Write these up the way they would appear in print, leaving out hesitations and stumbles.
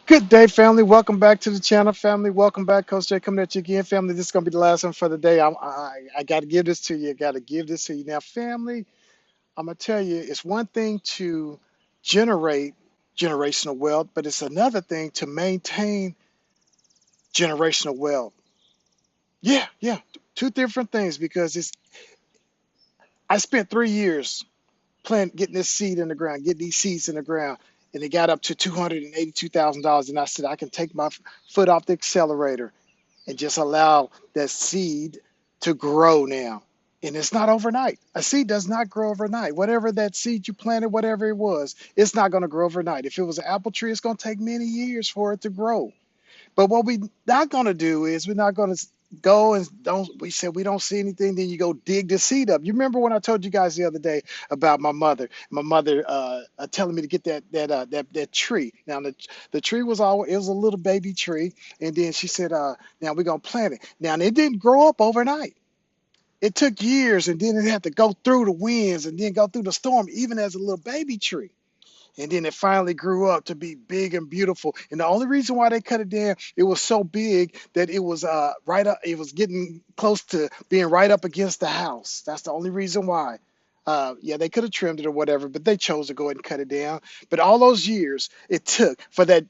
Good day, family. Welcome back to the channel, family. Welcome back, Coach Jay, coming at you again, family. This is gonna be the last one for the day. I got to give this to you. I got to give this to you now, family. I'm gonna tell you, it's one thing to generate generational wealth, but it's another thing to maintain generational wealth. Yeah, two different things because it's. I spent 3 years getting this seed in the ground, getting these seeds in the ground, and it got up to $282,000. And I said, I can take my foot off the accelerator and just allow that seed to grow now. And it's not overnight. A seed does not grow overnight. Whatever that seed you planted, whatever it was, it's not going to grow overnight. If it was an apple tree, it's going to take many years for it to grow. But what we not going to do is we're not going to go and don't. We said we don't see anything. Then you go dig the seed up. You remember when I told you guys the other day about my mother? My mother telling me to get that tree. Now the tree was all it was a little baby tree, and then she said, now we're gonna plant it. Now it didn't grow up overnight. It took years, and then it had to go through the winds and then go through the storm, even as a little baby tree. And then it finally grew up to be big and beautiful. And the only reason why they cut it down, it was so big that it was right up, it was getting close to being right up against the house. That's the only reason why. Yeah, they could have trimmed it or whatever, but they chose to go ahead and cut it down. But all those years it took for that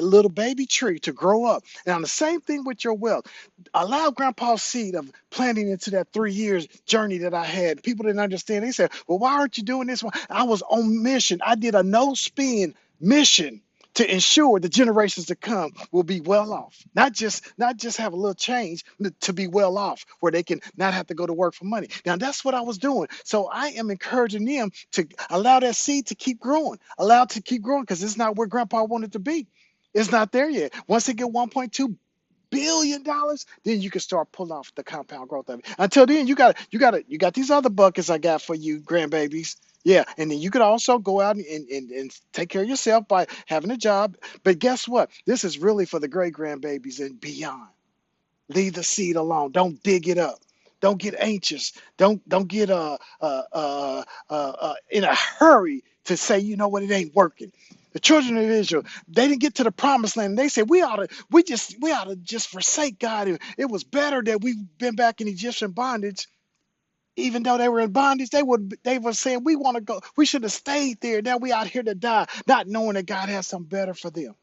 little baby tree to grow up. And on the same thing with your wealth, allow Grandpa's seed of planting into that 3 years journey that I had. People didn't understand. They said, "Well, why aren't you doing this one?" I was on mission. I did a no spin mission to ensure the generations to come will be well off. Not just have a little change to be well off where they can not have to go to work for money. Now that's what I was doing. So I am encouraging them to allow that seed to keep growing, allow it to keep growing because it's not where Grandpa wanted to be. It's not there yet. Once it get 1.2 billion dollars, then you can start pulling off the compound growth of it. Until then, you got these other buckets I got for you, grandbabies. Yeah, and then you could also go out and take care of yourself by having a job. But guess what? This is really for the great grandbabies and beyond. Leave the seed alone. Don't dig it up. Don't get anxious. Don't get in a hurry to say, you know what, it ain't working. The children of Israel, they didn't get to the promised land. They said we ought to just forsake God. It was better that we've been back in Egyptian bondage. Even though they were in bondage, they were saying we want to go. We should have stayed there. Now we out here to die, not knowing that God has something better for them.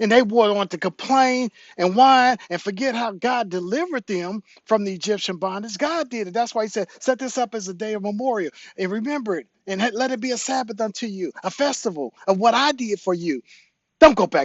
And they would want to complain and whine and forget how God delivered them from the Egyptian bondage. God did it. That's why he said, set this up as a day of memorial and remember it and let it be a Sabbath unto you, a festival of what I did for you. Don't go back